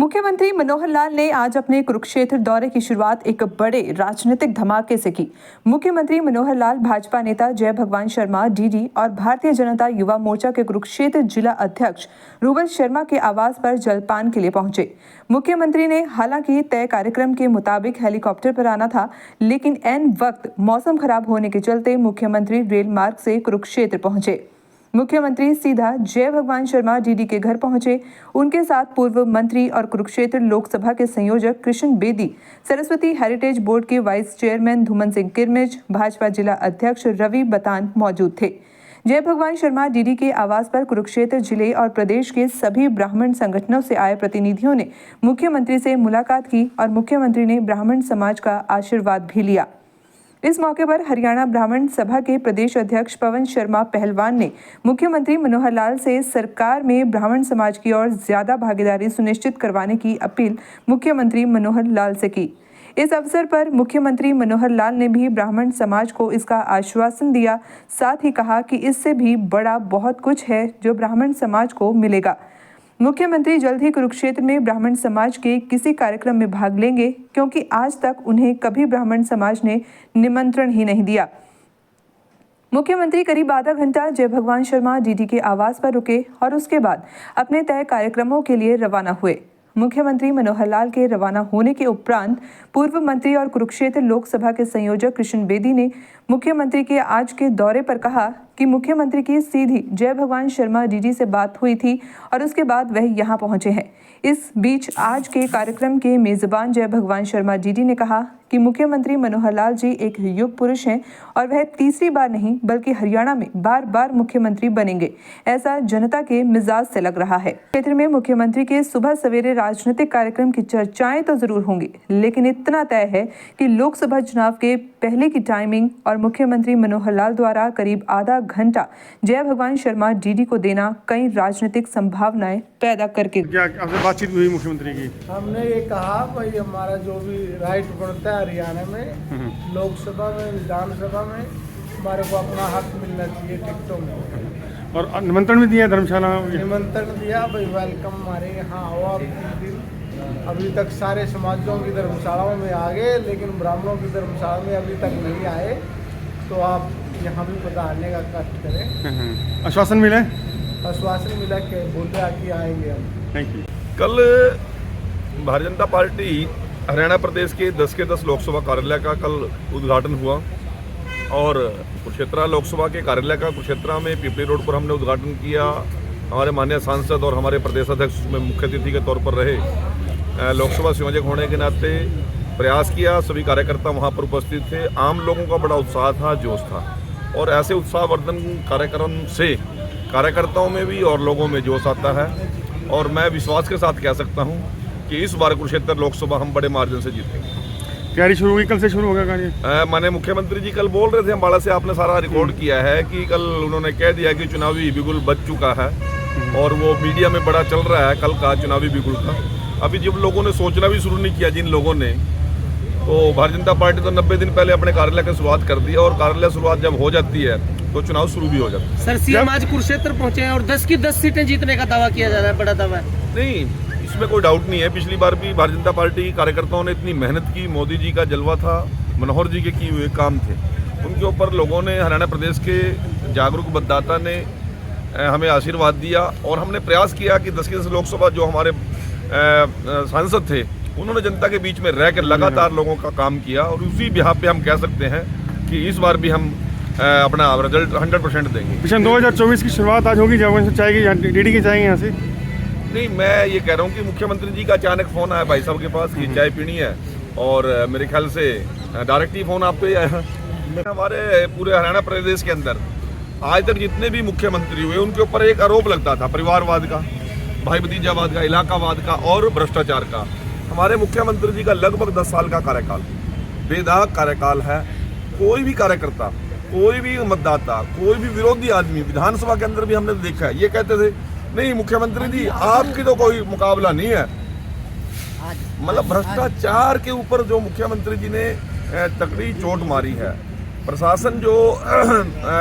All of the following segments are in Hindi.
मुख्यमंत्री मनोहर लाल ने आज अपने कुरुक्षेत्र दौरे की शुरुआत एक बड़े राजनीतिक धमाके से की। मुख्यमंत्री मनोहर लाल भाजपा नेता जय भगवान शर्मा डीडी और भारतीय जनता युवा मोर्चा के कुरुक्षेत्र जिला अध्यक्ष रूबल शर्मा के आवास पर जलपान के लिए पहुंचे। मुख्यमंत्री ने हालांकि तय कार्यक्रम के मुताबिक हेलीकॉप्टर पर आना था, लेकिन ऐन वक्त मौसम खराब होने के चलते मुख्यमंत्री रेल मार्ग से कुरुक्षेत्र पहुंचे। मुख्यमंत्री सीधा जय भगवान शर्मा डीडी के घर पहुंचे। उनके साथ पूर्व मंत्री और कुरुक्षेत्र लोकसभा के संयोजक कृष्ण बेदी, सरस्वती हेरिटेज बोर्ड के वाइस चेयरमैन धूमन सिंह किरमिज, भाजपा जिला अध्यक्ष रवि बतान मौजूद थे। जय भगवान शर्मा डीडी के आवास पर कुरुक्षेत्र जिले और प्रदेश के सभी ब्राह्मण संगठनों से आए प्रतिनिधियों ने मुख्यमंत्री से मुलाकात की और मुख्यमंत्री ने ब्राह्मण समाज का आशीर्वाद भी लिया। इस मौके पर हरियाणा ब्राह्मण सभा के प्रदेश अध्यक्ष पवन शर्मा पहलवान ने मुख्यमंत्री मनोहर लाल से सरकार में ब्राह्मण समाज की ओर ज्यादा भागीदारी सुनिश्चित करवाने की अपील मुख्यमंत्री मनोहर लाल से की। इस अवसर पर मुख्यमंत्री मनोहर लाल ने भी ब्राह्मण समाज को इसका आश्वासन दिया। साथ ही कहा कि इससे भी बड़ा बहुत कुछ है जो ब्राह्मण समाज को मिलेगा। मुख्यमंत्री जल्द ही कुरुक्षेत्र में ब्राह्मण समाज के किसी कार्यक्रम में भाग लेंगे, क्योंकि आज तक उन्हें कभी ब्राह्मण समाज ने निमंत्रण ही नहीं दिया। मुख्यमंत्री करीब आधा घंटा जय भगवान शर्मा डीडी के आवास पर रुके और उसके बाद अपने तय कार्यक्रमों के लिए रवाना हुए। मुख्यमंत्री मनोहर लाल के रवाना होने के उपरांत पूर्व मंत्री और कुरुक्षेत्र लोकसभा के संयोजक कृष्ण बेदी ने मुख्यमंत्री के आज के दौरे पर कहा कि मुख्यमंत्री की सीधी जय भगवान शर्मा डीडी से बात हुई थी और उसके बाद वह यहां पहुंचे हैं। इस बीच आज के कार्यक्रम के मेजबान जय भगवान शर्मा डीडी ने कहा कि मुख्यमंत्री मनोहर लाल जी एक युग पुरुष हैं और वह तीसरी बार नहीं बल्कि हरियाणा में बार बार मुख्यमंत्री बनेंगे, ऐसा जनता के मिजाज से लग रहा है। क्षेत्र में मुख्यमंत्री के सुबह सवेरे राजनीतिक कार्यक्रम की चर्चाएं तो जरूर होंगी, लेकिन इतना तय है कि लोकसभा चुनाव के पहले की टाइमिंग और मुख्यमंत्री मनोहर लाल द्वारा करीब आधा घंटा जय भगवान शर्मा डीडी को देना कई राजनीतिक संभावनाएं पैदा करके। क्या आपसे बातचीत हुई मुख्यमंत्री की? हमने ये कहा भाई हमारा जो भी राइट बनता है हरियाणा में, लोकसभा में, विधानसभा में हमारे को अपना हक मिलना चाहिए टिकटों में। और निमंत्रण भी दिया धर्मशाला? निमंत्रण दिया भाई, वेलकम हमारे यहाँ आओ आप किस दिन। अभी तक सारे समाजों की धर्मशालाओं में आ गए, लेकिन ब्राह्मणों की धर्मशाला में अभी तक नहीं आए, तो आप यहाँ भी पधारने का कष्ट करें। आश्वासन मिला? आश्वासन मिला कि बोले कि आएंगे हम। Thank you. कल भारतीय जनता पार्टी हरियाणा प्रदेश के 10 के 10 लोकसभा कार्यालय का कल उद्घाटन हुआ और कुरुक्षेत्र लोकसभा के कार्यालय का कुरुक्षेत्र में पिपली रोड पर हमने उद्घाटन किया। हमारे माननीय सांसद और हमारे प्रदेश अध्यक्ष में मुख्य अतिथि के तौर पर रहे। लोकसभा संयोजक होने के नाते प्रयास किया, सभी कार्यकर्ता वहाँ पर उपस्थित थे। आम लोगों का बड़ा उत्साह था, जोश था, और ऐसे उत्साहवर्धन कार्यक्रम से कार्यकर्ताओं में भी और लोगों में जोश आता है। और मैं विश्वास के साथ कह सकता हूँ कि इस बार कुरुक्षेत्र लोकसभा हम बड़े मार्जिन से जीतेंगे। तैयारी शुरू हुई? कल से शुरू होगा कार्य? माननीय मुख्यमंत्री जी कल बोल रहे थे, अम्बाला से आपने सारा रिकॉर्ड किया है कि कल उन्होंने कह दिया कि चुनावी बिगुल बच चुका है और वो मीडिया में बड़ा चल रहा है कल का चुनावी बिगुल का। अभी जब लोगों ने सोचना भी शुरू नहीं किया, जिन लोगों ने, तो भारतीय जनता पार्टी तो 90 दिन पहले अपने कार्यालय की शुरुआत कर दी, और कार्यालय शुरुआत जब हो जाती है तो चुनाव शुरू भी हो जाता है। सर, सीएम आज कुरुक्षेत्र पहुंचे हैं और 10 की 10 सीटें जीतने का दावा किया जा रहा है, बड़ा दावा है। नहीं, इसमें कोई डाउट नहीं है। पिछली बार भी भारतीय जनता पार्टी कार्यकर्ताओं ने इतनी मेहनत की, मोदी जी का जलवा था, मनोहर जी के किए हुए काम थे, उनके ऊपर लोगों ने, हरियाणा प्रदेश के जागरूक मतदाता ने हमें आशीर्वाद दिया और हमने प्रयास किया कि 10 की 10 लोकसभा जो हमारे सांसद थे उन्होंने जनता के बीच में रहकर लगातार लोगों का काम किया, और उसी बिहार पे हम कह सकते हैं कि इस बार भी हम अपना रिजल्ट 100% देंगे। मिशन 2024 की शुरुआत आज होगी, जब उनसे चाहेगी डीडी की चाहेंगे यहाँ से? नहीं, मैं ये कह रहा हूँ कि मुख्यमंत्री जी का अचानक फ़ोन आया भाई साहब के पास कि चाय पीनी है, और मेरे ख्याल से डायरेक्ट ही फ़ोन आपको ही आया। हमारे पूरे हरियाणा प्रदेश के अंदर आज तक जितने भी मुख्यमंत्री हुए उनके ऊपर एक आरोप लगता था, परिवारवाद का, भाई भतीजावाद का, इलाकावाद का और भ्रष्टाचार का। हमारे मुख्यमंत्री जी का लगभग 10 साल का कार्यकाल, बेदाग कार्यकाल है। कोई भी कार्यकर्ता, कोई भी मतदाता, कोई भी विरोधी आदमी, विधानसभा के अंदर भी हमने देखा है, ये कहते थे नहीं मुख्यमंत्री जी आपकी तो कोई मुकाबला नहीं है। मतलब भ्रष्टाचार के ऊपर जो मुख्यमंत्री जी ने तकड़ी चोट मारी है, प्रशासन जो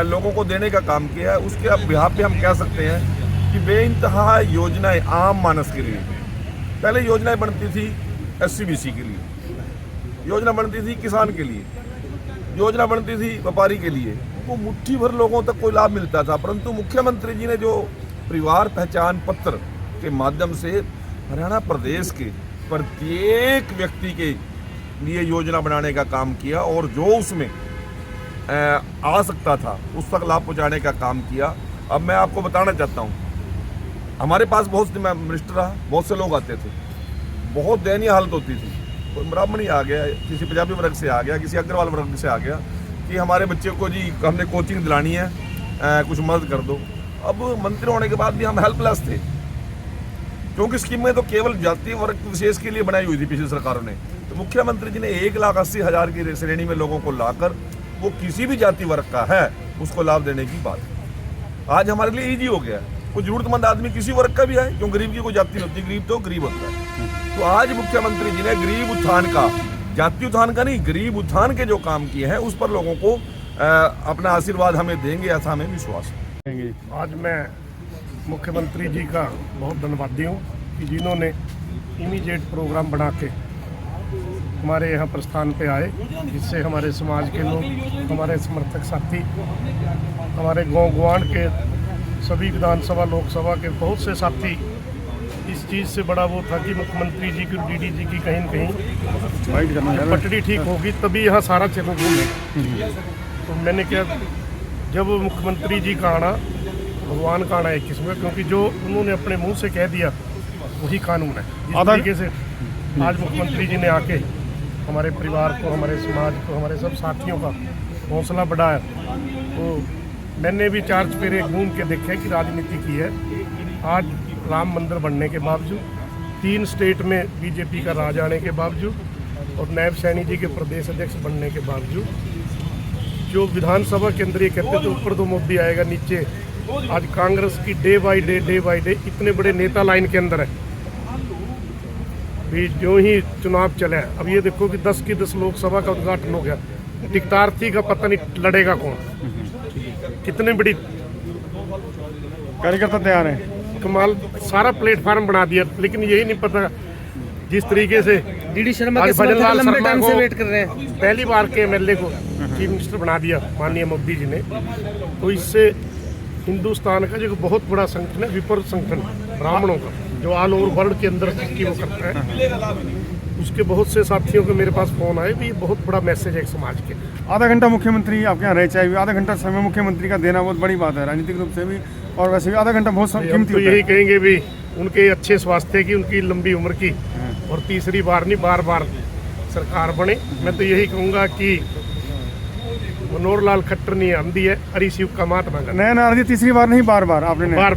लोगों को देने का काम किया है, उसके बिहाफ पे हम कह सकते हैं कि बेइंतहा योजनाएं आम मानस के लिए, पहले योजनाएं बनती थी SC-BC के लिए, योजना बनती थी किसान के लिए, योजना बनती थी व्यापारी के लिए, वो मुट्ठी भर लोगों तक कोई लाभ मिलता था। परंतु मुख्यमंत्री जी ने जो परिवार पहचान पत्र के माध्यम से हरियाणा प्रदेश के प्रत्येक व्यक्ति के लिए योजना बनाने का काम किया और जो उसमें आ सकता था उस तक लाभ पहुंचाने का काम किया। अब मैं आपको बताना चाहता हूं, हमारे पास बहुत से मिनिस्टर रहा, बहुत से लोग आते थे, बहुत दयनीय हालत होती थी। कोई ब्राह्मण ही आ गया, किसी पंजाबी वर्ग से आ गया, किसी अग्रवाल वर्ग से आ गया कि हमारे बच्चे को जी हमने कोचिंग दिलानी है, कुछ मदद कर दो। अब मंत्री होने के बाद भी हम हेल्पलेस थे, क्योंकि स्कीमें तो केवल जातीय वर्ग विशेष के लिए बनाई हुई थी पिछली सरकारों ने। तो मुख्यमंत्री जी ने 1,80,000 की श्रेणी में लोगों को लाकर वो किसी भी जाति वर्ग का है उसको लाभ देने की बात आज हमारे लिए ईजी हो गया। कोई जरूरतमंद आदमी किसी वर्ग का भी है, क्यों गरीब की कोई जाति नहीं होती, गरीब तो गरीब होता है। तो आज मुख्यमंत्री जी ने गरीब उत्थान का, जाति उत्थान का नहीं, गरीब उत्थान के जो काम किए हैं उस पर लोगों को अपना आशीर्वाद हमें देंगे, ऐसा हमें विश्वास है। आज मैं मुख्यमंत्री जी का बहुत धन्यवादी हूँ कि जिन्होंने इमीडिएट प्रोग्राम बना के हमारे यहाँ प्रस्थान पे आए, जिससे हमारे समाज के लोग, हमारे समर्थक साथी, हमारे गाँव गवांड के सभी विधानसभा लोकसभा के बहुत से साथी, इस चीज़ से बड़ा वो था कि मुख्यमंत्री जी की, DD जी की कहीं न कहीं पटड़ी ठीक होगी तभी यहाँ सारा चैनल घूमे। तो मैंने क्या, जब मुख्यमंत्री जी का आना भगवान का आना एक किस्म का, क्योंकि जो उन्होंने अपने मुंह से कह दिया वही कानून है। इस तरीके से आज मुख्यमंत्री जी ने आके हमारे परिवार को, हमारे समाज को, हमारे सब साथियों का हौसला बढ़ाया। तो मैंने भी 4 चफेरे घूम के देखे कि राजनीति की है। आज राम मंदिर बनने के बावजूद, 3 स्टेट में BJP का राज आने के बावजूद और नायब सैनी जी के प्रदेश अध्यक्ष बनने के बावजूद, जो विधानसभा के अंदर ये कहते थे ऊपर तो मोदी आएगा, नीचे आज कांग्रेस की डे बाय डे इतने बड़े नेता लाइन के अंदर है। भी जो ही चुनाव चले, अब ये देखो कि 10 की 10 लोकसभा का उद्घाटन हो गया, टिकटार्थी का पता नहीं लड़ेगा कौन, कितने बड़ी कार्यकर्ता तैयार है, कमाल, सारा प्लेटफार्म बना दिया। लेकिन यही नहीं पता जिस तरीके से DD शर्मा के आज भजन समर्थक लाल लंबे शर्मा टाइम से को वेट कर रहे हैं। पहली बार के MLA को चीफ मिनिस्टर बना दिया माननीय मोदी जी ने। तो इससे हिंदुस्तान का जो बहुत बड़ा संगठन है, विप्र संगठन ब्राह्मणों का, जो ऑल ओवर वर्ल्ड के अंदर की वो करता है, उसके बहुत से साथियों के मेरे पास फोन आए भी, बहुत बड़ा मैसेज है समाज के। आधा घंटा मुख्यमंत्री आपके यहाँ रह चाहिए, आधा घंटा समय मुख्यमंत्री का देना बहुत बड़ी बात है राजनीतिक रूप से भी, और वैसे भी आधा घंटा बहुत कीमती तो होता यही है। कहेंगे भी उनके अच्छे स्वास्थ्य की, उनकी लंबी उम्र की, और तीसरी बार नहीं बार सरकार बने। मैं तो यही कहूँगा कि मनोहर लाल खट्टर नहीं आंदी है, हरी शिव का महात्मा नया तीसरी बार नहीं, बार आपने बार